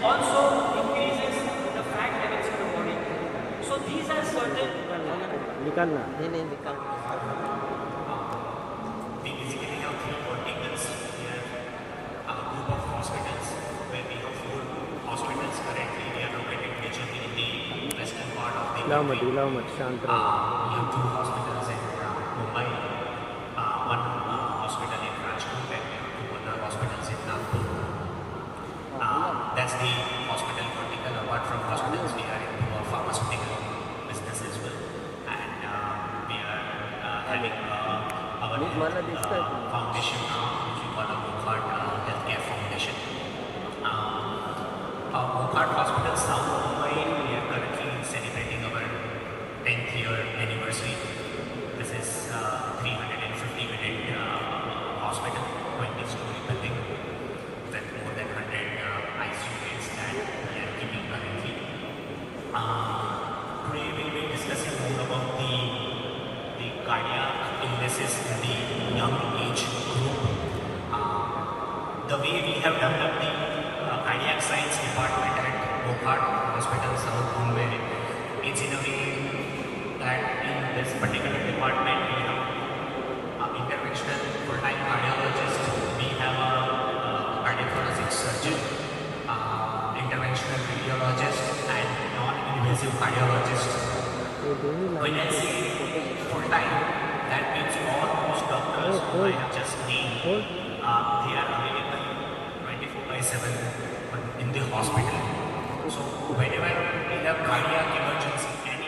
also increases the fat levels in the body. So these are certain. निकालना नहीं नहीं निकाल We basically have three verticals. We have a group of hospitals where we have four hospitals currently. We are located majorly in the western part of the country. लाओ मत शांत We have two hospitals in Mumbai, one hospital in Rajkot, and we have two other hospitals in Nagpur. That's the hospital vertical. Apart from hospitals, we are into a pharmaceutical business as well, and we are having our foundation which we call a Wockhardt Healthcare Foundation. Wockhardt Hospital, South Mumbai, we are currently celebrating our 10th year anniversary. This is 350-bedded hospital, 20-story building with more than 100 ICU beds that we are keeping currently. Today we will be discussing more about the cardiac illnesses in the young age group. The way we have developed the cardiac science department at Wockhardt Hospital, South Bombay, it's in a way that in this particular department we have interventional full-time cardiologist, we have a cardiothoracic surgeon, interventional radiologist, and non-invasive cardiologist. When I say full-time, that means all those doctors who I have just named, they are available 24/7 in the hospital. So whenever in a cardiac emergency, any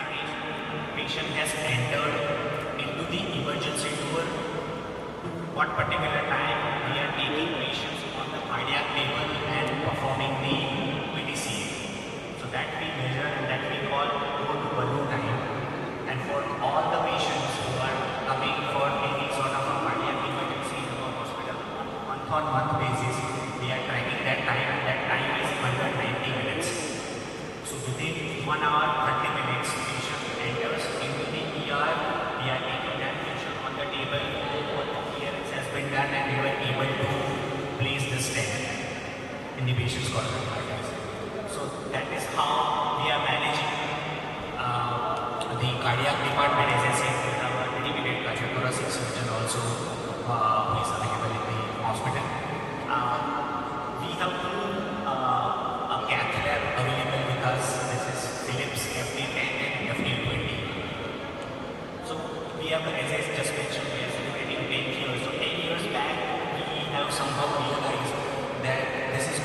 patient has entered into the emergency door, what particular time we are taking patients on the cardiac table and performing the PDCA. So that we measure and that we call door to balloon time. And for all the patients who are coming for any sort of a cardiac emergency in our hospital on month-on-month basis, we are tracking that time, and that time is under 90 minutes. So within 1 hour 30 minutes, patient enters into the ER, we are taking that patient on the table, what the clearance has been done, and we were able to place the stent in the patient's coronary arteries. So that is how we are managing the cardiac department. As I said, we have a dedicated cardiothoracic surgeon also who is available in the hospital. We have a cath lab available with us. This is Philips FD10 and FD20. So we have, as I just mentioned, we are celebrating 10 years. So 10 years back, we have somehow realized that this is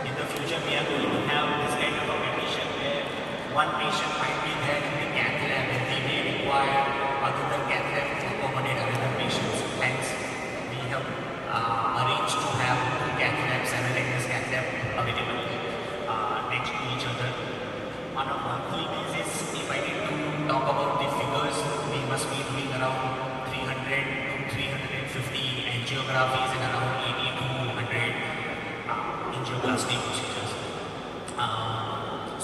in the future we are going to have this kind of a condition where one patient might be there in the cath lab and they may require another cath lab to accommodate another patients. Hence, we have arranged to have two cath labs, simultaneous cath lab available next to each other. On a monthly basis, if I need to talk about the figures, we must be doing around 300 to 350 angiographies and around 80 to 100 angioplasty procedures.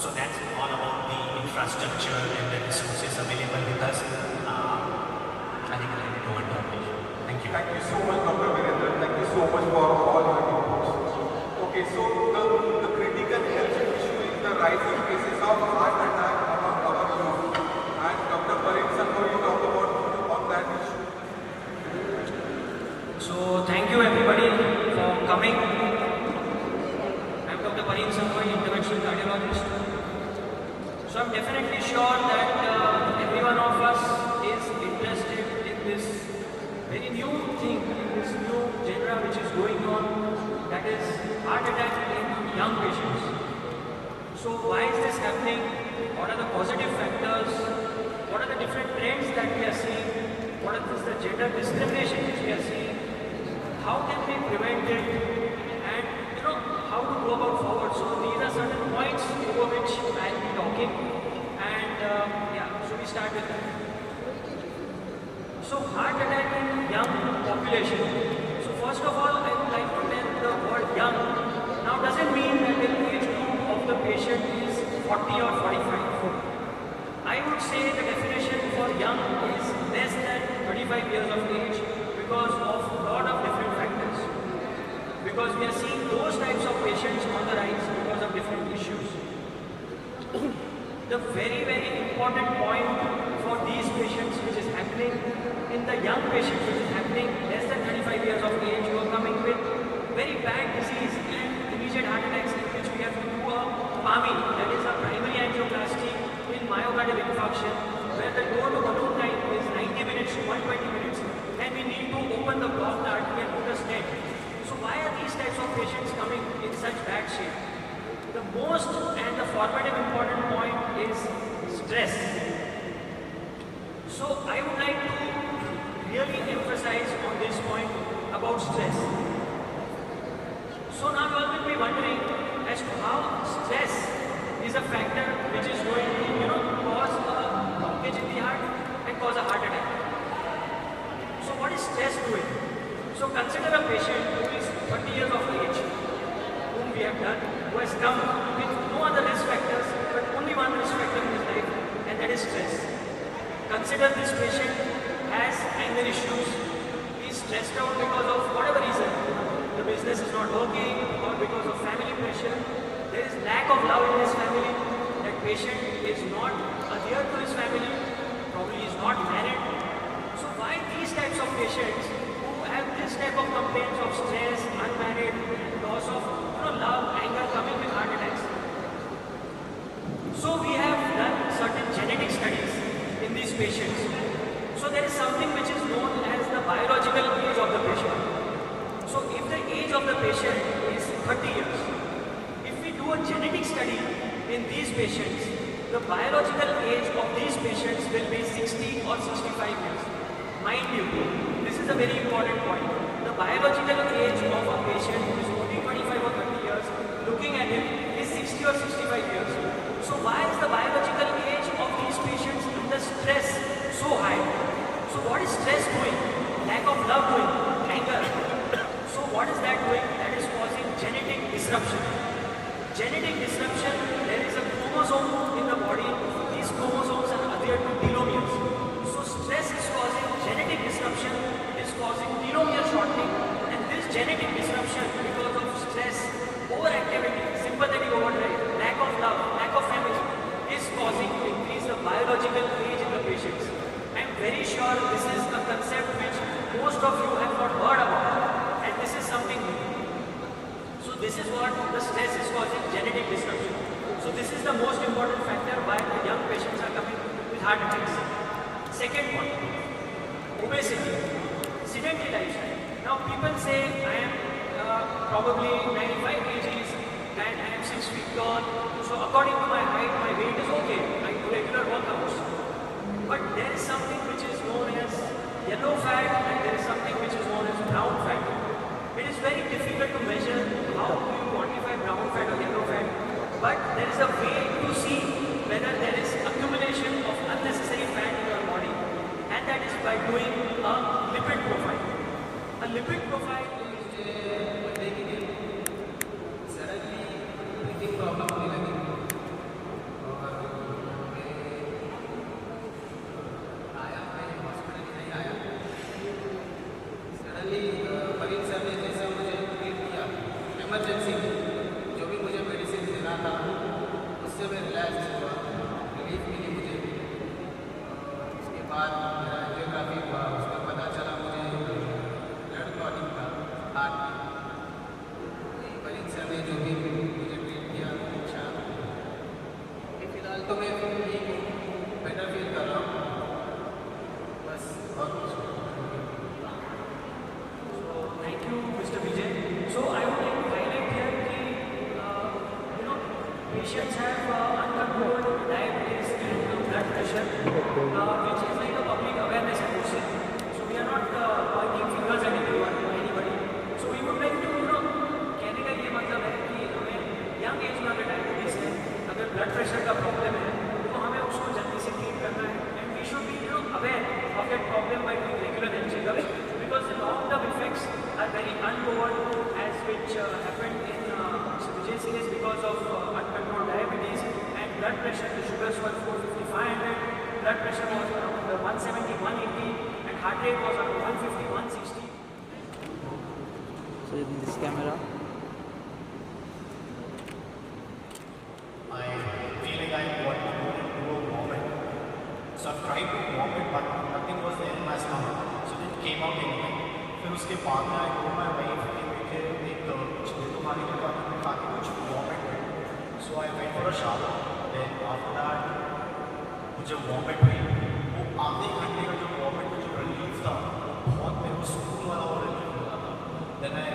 So that's all about the infrastructure and the resources available with us. I think I'll go on to Thank you. Thank you so much, Dr. Virendra. Thank you so much for all your inputs. Okay, so the critical health issue is the rising cases of heart attack among our youth. And Dr. Parin Sangoi, you talk about on that issue. So thank you everybody for coming. I'm Dr. Parin Sangoi, interventional cardiologist. So I'm definitely sure that every one of us is interested in this very new thing, in this new genre which is going on, that is heart attack in young patients. So why is this happening? What are the positive factors? What are the different trends that we are seeing? What is the gender discrimination which we are seeing? How can we prevent it? And how to go about forward. So these are certain points over which I'll be talking. And so we start with that. So heart attack in young population. So first of all, I would like to tell the word young. Now doesn't mean that the age group of the patient is 40 or 45. I would say the definition for young is less than 25 years of age because of a lot of different factors. Because we are seeing those types of patients on the rise because of different the very, very important point for these patients, which is happening in the young patients, which is happening less than 35 years of age, who are coming with very bad disease and immediate heart attacks, in which we have to do a PAMI, that is a primary angioplasty in myocardial infarction, where the door to balloon time is 90 minutes to 120 minutes, and we need to open the blocked artery and put a stent. So why are these types of patients coming in such bad shape? The most and the formative important point is stress. So I would like to really emphasize on this point about stress. So now you all will be wondering as to how stress is a factor which is going to cause a blockage in the heart and cause a heart attack. So what is stress doing? So consider a patient who is 30 years of age, whom we have done, who has come with no other risk factors, but only one risk factor in his life, and that is stress. Consider this patient has anger issues. He is stressed out because of whatever reason. The business is not working, or because of family pressure. There is lack of love in his family. That patient is not adhered to his family, probably is not married. So why these types of patients who have this type of complaints of stress, unmarried, loss of love, anger coming with heart attacks? So we have done certain genetic studies in these patients. So there is something which is known as the biological age of the patient. So if the age of the patient is 30 years, if we do a genetic study in these patients, the biological age of these patients will be 60 or 65 years. Mind you, this is a very important point. The biological age of a patient who is only 25 or 30 years, looking at him, is 60 or 65 years. So why is the biological age of these patients under stress so high? So what is stress doing? Lack of love doing? Anger. So what is that doing? That is causing genetic disruption. Genetic disruption, there is a chromosome in the body. These chromosomes are adhered to telomeres. So stress is causing genetic disruption, it is causing telomere shortening, and this genetic disruption because of stress, overactivity, sympathetic overdrive, lack of love, lack of family, is causing to increase the biological age in the patients. I am very sure this is a concept which most of you have not heard about, and this is something new. So this is what the stress is causing, genetic disruption. So this is the most important factor why the young patients are coming with heart attacks. Second one, obesity, sedentary lifestyle. Now people say I am probably 95 kgs and I am 6 feet tall. So according to my height, my weight is okay. I do regular workouts. But there is something which is known as yellow fat and there is something which is known as brown fat. It is very difficult to measure how you quantify brown fat or yellow fat, but there is a way to see whether there is accumulation of unnecessary fat in your body, and that is by doing a lipid profile. A lipid profile suddenly breathing problem होने लगी और आया मैं hospital नहीं आया suddenly मरीज sir ने जैसा मुझे ट्रीट किया इमरजेंसी में जो भी मुझे मेडिसिन देना था उससे मैं रिलैक्स हुआ रिलीफ मिली मुझे उसके बाद मेरा एंजियोग्राफी हुआ उसमें पता चला मुझे ब्लड क्लॉटिंग था हार्ट में मरीज सर ने जो भी मुझे ट्रीट किया अच्छा फिलहाल तो मैं ठीक हूँ बेटर फील कर रहा हूँ बस और कुछ Thank you, Mr. Vijay. So I would like to highlight here that patients have uncontrolled diabetes and blood pressure, which is like a public awareness, I would say. So we are not pointing fingers at everyone or anybody. So we would like to कहने का ये मतलब है कि हमें young age में अगर diabetes है, अगर blood pressure का problem है, तो हमें उसको जल्दी से treat करना है, and we should be aware of that problem by doing regular health checkup, because the long-term effects are very untoward, as which happened in Mr. Vijay's case because of uncontrolled diabetes and blood pressure. The sugars were 450, 500, blood pressure was around 170, 180, and heart rate was around 150, 160. So in this camera, I feel like I want to उसके बाद में I told my wife कि मुझे एक कुछ दे दो खाने के बाद ताकि कुछ वॉमिट हुई। So I went for a shower, then after that मुझे वॉमिट हुई। वो आधे घंटे का जो वॉमिट का जो रिलीफ था वो बहुत मेरे को सुकून वाला और रिलीफ मिला था। Then I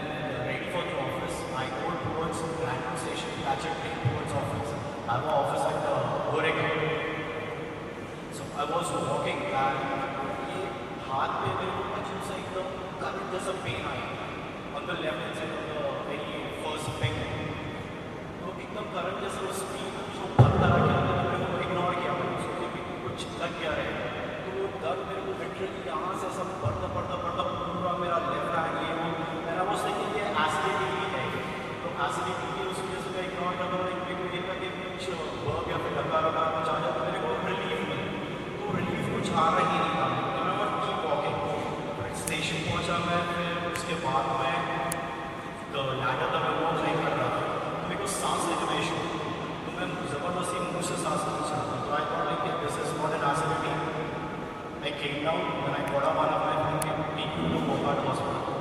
ready for the office, I go towards random station Latchet Lane towards office. I have an office at Goregaon. So I was walking and ये हाथ पे मेरे को अजीब सा एकदम करंट जैसा पेन आया on the left hand side of the very first finger. तो एकदम करंट जैसा उस पेन जो अंदर आ गया मैंने मेरे को इग्नोर किया, मैंने सोचा कि कुछ लग गया रहेगा। तो वो दर्द मेरे को लिटरली यहाँ से सब बढ़ता पूरा मेरा लेफ्ट हैंड ये वो मेरा वो सही ये एसिडिटी है। तो एसिडिटी की उस वजह से मैं इग्नोर कर रहा हूँ, देखा कि कुछ वर्क या फिर लगा कुछ आ जाए तो मेरे को रिलीफ मिले। तो रिलीफ कुछ आ रहा ही नहीं था, तो मैं बस कीप वॉकिंग। स्टेशन पहुँचा मैं, फिर उसके बाद मैं तो लैडर था मैं वो क्लाइंब कर रहा था, तो मेरे को सांस लेने में इशू, तो मैं ज़बरदस्ती मुँह से सांस लेना चाहता। तो I thought like this is not an acidity. I came down and I got up one of my friends and take me to Wockhardt Hospital.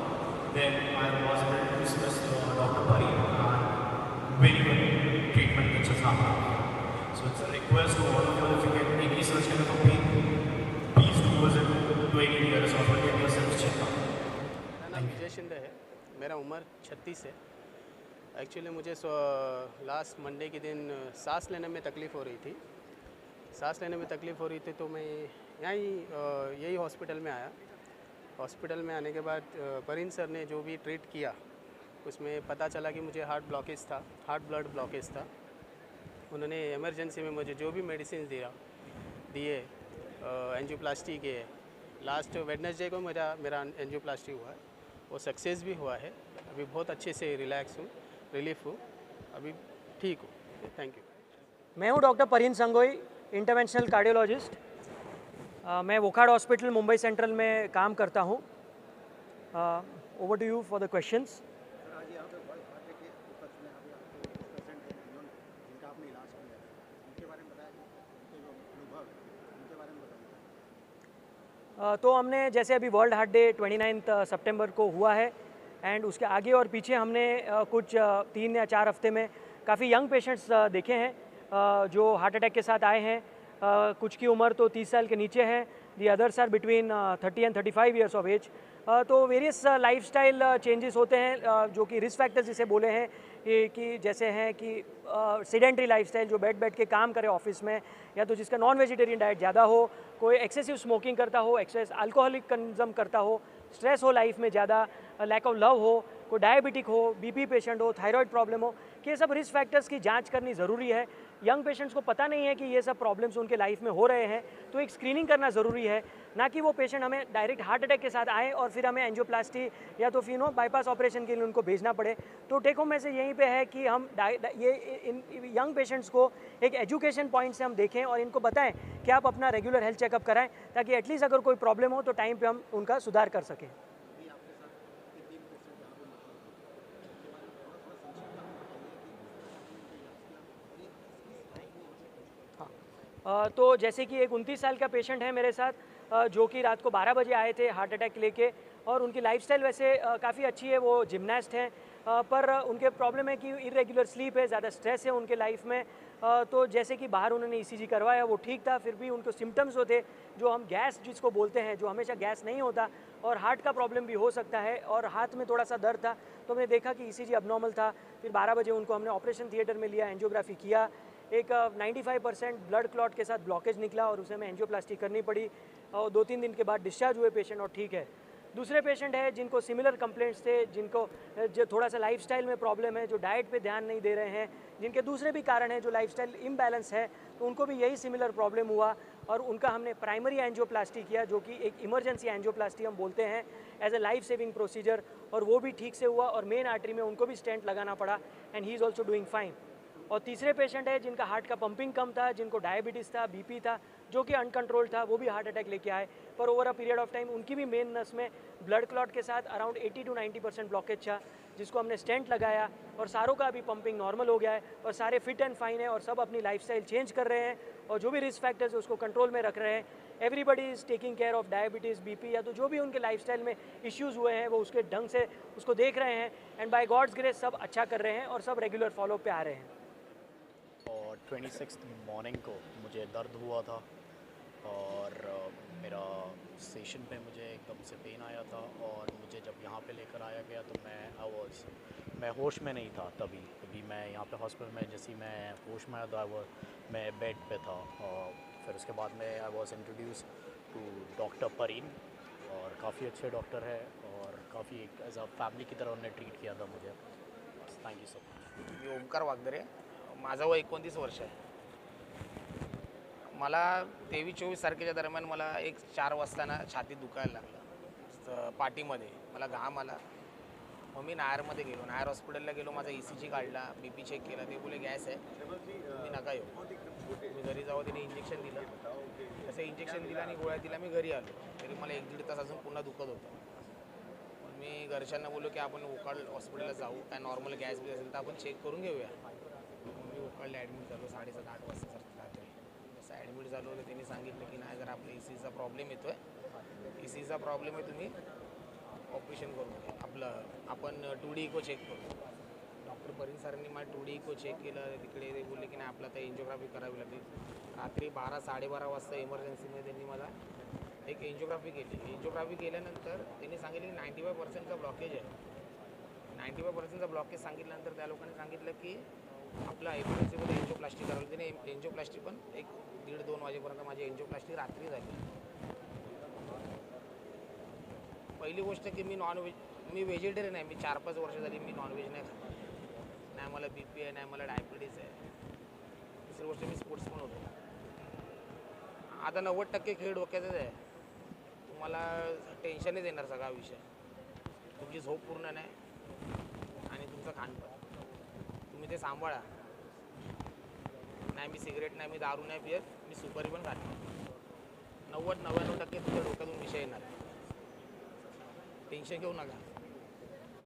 Then I was able to discuss Dr. Pari and very good treatment which has happened. So it's a request to all of you, if you get any such kind of a pain, please do visit to any nearest hospital, get yourself checked out. मेरा नाम विजय शिंदे है, मेरा उम्र 36 है। Actually मुझे last Monday के दिन सांस लेने में तकलीफ़ हो रही थी। सांस लेने में तकलीफ़ हो रही थी तो मैं यही हॉस्पिटल में आया। हॉस्पिटल में आने के बाद परीन सर ने जो भी ट्रीट किया उसमें पता चला कि मुझे हार्ट ब्लॉकेज था, हार्ट ब्लड ब्लॉकेज था। उन्होंने इमरजेंसी में मुझे जो भी मेडिसिन दिए एंजियोप्लास्टी के। लास्ट वेडनेसडे को मेरा एंजियोप्लास्टी हुआ है, वो सक्सेस भी हुआ है। अभी बहुत अच्छे से रिलैक्स हूँ, रिलीफ हूँ, अभी ठीक हूँ। Thank you. मैं हूँ डॉक्टर परीन संगोई, इंटरवेंशनल कार्डियोलॉजिस्ट। मैं वोखार्ड हॉस्पिटल मुंबई सेंट्रल में काम करता हूँ। Over to you for the questions. तो हमने जैसे अभी वर्ल्ड हार्ट डे 29 सितंबर को हुआ है एंड उसके आगे और पीछे हमने कुछ 3 या 4 हफ्ते में काफ़ी यंग पेशेंट्स देखे हैं जो हार्ट अटैक के साथ आए हैं। कुछ की उम्र तो 30 साल के नीचे है, the others are between 30 and 35 years of age. तो वेरियस लाइफस्टाइल चेंजेस होते हैं जो कि रिस्क फैक्टर्स जिसे बोले हैं कि जैसे हैं कि सेडेंट्री लाइफस्टाइल, जो बैठ के काम करे ऑफिस में, या तो जिसका नॉन वेजिटेरियन डाइट ज़्यादा हो, कोई एक्सेसिव स्मोकिंग करता हो, एक्सेस अल्कोहलिक कंज्यूम करता हो, स्ट्रेस हो लाइफ में ज़्यादा, लैक ऑफ लव हो, कोई डायबिटिक हो, बीपी पेशेंट हो, थायराइड प्रॉब्लम हो, कि ये सब रिस्क फैक्टर्स की जांच करनी ज़रूरी है। यंग पेशेंट्स को पता नहीं है कि ये सब प्रॉब्लम्स उनके लाइफ में हो रहे हैं, तो एक स्क्रीनिंग करना ज़रूरी है, ना कि वो पेशेंट हमें डायरेक्ट हार्ट अटैक के साथ आए और फिर हमें एंजियोप्लास्टी या तो फिर बाईपास ऑपरेशन के लिए उनको भेजना पड़े। तो टेक होम मैसेज यहीं पे है कि हम ये इन यंग पेशेंट्स को एक एजुकेशन पॉइंट से हम देखें और इनको बताएं कि आप अपना रेगुलर हेल्थ चेकअप कराएं, ताकि एटलीस्ट अगर कोई प्रॉब्लम हो तो टाइम पे हम उनका सुधार कर सकें। तो जैसे कि एक 29 साल का पेशेंट है मेरे साथ, जो कि रात को 12 बजे आए थे हार्ट अटैक लेके, और उनकी लाइफस्टाइल वैसे काफ़ी अच्छी है, वो जिमनास्ट हैं, पर उनके प्रॉब्लम है कि इरेगुलर स्लीप है, ज़्यादा स्ट्रेस है उनके लाइफ में। तो जैसे कि बाहर उन्होंने ईसीजी करवाया, वो ठीक था, फिर भी उनको सिम्टम्स होते जो हम गैस जिसको बोलते हैं, जो हमेशा गैस नहीं होता, और हार्ट का प्रॉब्लम भी हो सकता है, और हाथ में थोड़ा सा दर्द था। तो हमने देखा कि ईसीजी अबनॉर्मल था। फिर 12 बजे उनको हमने ऑपरेशन थिएटर में लिया, एंजियोग्राफी किया, एक 95% ब्लड क्लॉट के साथ ब्लॉकेज निकला और उसे हमें एंजियोप्लास्टी करनी पड़ी, और 2-3 दिन के बाद डिस्चार्ज हुए पेशेंट और ठीक है। दूसरे पेशेंट है जिनको सिमिलर कंप्लेंट्स थे, जिनको जो थोड़ा सा लाइफस्टाइल में प्रॉब्लम है, जो डाइट पे ध्यान नहीं दे रहे हैं, जिनके दूसरे भी कारण हैं, जो लाइफस्टाइल इम्बैलेंस है, तो उनको भी यही सिमिलर प्रॉब्लम हुआ और उनका हमने प्राइमरी एंजियोप्लास्टी किया, जो कि एक इमरजेंसी एंजियोप्लास्टी हम बोलते हैं, as a life saving procedure, और वो भी ठीक से हुआ और मेन आर्टरी में उनको भी स्टेंट लगाना पड़ा and he is also doing fine. और तीसरे पेशेंट है जिनका हार्ट का पंपिंग कम था, जिनको डायबिटीज़ था, बीपी था, जो कि अनकंट्रोल्ड था, वो भी हार्ट अटैक लेके आए, पर over a period of time उनकी भी मेन नस में ब्लड क्लॉट के साथ अराउंड 80 to 90% ब्लॉकेज था, जिसको हमने स्टेंट लगाया और सारों का अभी पंपिंग नॉर्मल हो गया है और सारे फिट एंड फाइन है और सब अपनी लाइफस्टाइल चेंज कर रहे हैं और जो भी रिस्क फैक्टर्स है उसको कंट्रोल में रख रहे हैं। Everybody is taking care of diabetes, BP या तो जो भी उनके लाइफस्टाइल में इश्यूज़ हुए हैं वो उसके ढंग से उसको देख रहे हैं एंड बाय गॉड्स ग्रेस सब अच्छा कर रहे हैं और सब रेगुलर फॉलो पे आ रहे हैं। और 26 मॉर्निंग को मुझे दर्द हुआ था और मेरा सेशन पे मुझे एकदम से पेन आया था और मुझे जब यहाँ पे लेकर आया गया तो मैं होश में नहीं था। तभी मैं यहाँ पे हॉस्पिटल में जैसे ही मैं होश में आया मैं बेड पे था और फिर उसके बाद में I was introduce to doctor Parin और काफ़ी अच्छे डॉक्टर है और काफ़ी एक एज अ फैमिली की तरह उन्होंने ट्रीट किया था मुझे। Thank you so much. मी ओमकार वागदरे, माझं वय 29 वर्ष आहे। मला 23-24 तारखेच्या दरम्यान मला एक 4 वाजता ना छातीत दुखायला लागलं, पाठीमध्ये मला घाम आला। मग मी नायरमध्ये गेलो, नायर हॉस्पिटलला गेलो, माझा ECG काढला, BP चेक केला, ते बोले गॅस आहे, तुम्ही नका येऊ। मी घरी जाऊ, तिने इंजेक्शन दिलं, तसं इंजेक्शन दिलं आणि गोळ्या दिल्या, मी घरी आलो। तरी मला 1-1.5 तास अजून पुन्हा दुखत होतं। मी घरच्यांना बोललो की आपण ओकाड हॉस्पिटलला जाऊ, काय नॉर्मल गॅस बी असेल तर आपण चेक करून घेऊया। मी ओकाडला ॲडमिट झालो 7:30-8 वाजता रात्री। जसं ॲडमिट झालो तर त्यांनी सांगितलं की नाही, जर आपल्या ECGचा प्रॉब्लेम येतो आहे, ECGचा प्रॉब्लेम आहे, तुम्ही ऑपरेशन करून घ्या, आपण 2D इको चेक करू। डॉक्टर परीन सरांनी मला 2D इको चेक केलं, तिकडे ते बोलले की नाही, आपलं आता एन्जिओग्राफी करावी लागेल। रात्री 12-12:30 वाजता इमर्जन्सीमध्ये त्यांनी मला एक एन्जिओग्राफी केली। एन्जिओग्राफी केल्यानंतर त्यांनी सांगितलं की 95%चा ब्लॉकेज आहे। 95%चा ब्लॉकेज सांगितल्यानंतर त्या लोकांनी सांगितलं की आपला एमर्जन्सीमध्ये एन्जिओप्लास्टी करावी। त्याने एन्जिओप्लास्टी पण 1-1.5-2 वाजेपर्यंत माझी एन्जिओप्लास्टी रात्री झाली। पहिली गोष्ट की मी व्हेजिटेरियन आहे, मी 4-5 वर्ष झाली मी नॉनव्हेज नाही खात, नाही मला BP आहे, नाही मला डायबिटीज आहे। दुसरी गोष्ट मी स्पोर्ट्स पण होतो। आता 90% खेळ डोक्यातच आहे, तुम्हाला टेन्शनच येणार सगळा विषय, तुमची झोप पूर्ण नाही आणि तुमचं खाणपान, तुम्ही ते सांभाळा। नाही मी सिगरेट नाही, मी दारू नाही पित, मी सुपारी पण खात नाही। 90-99% तुमच्या डोक्यातून विषय येणार, टेन्शन घेऊ नका।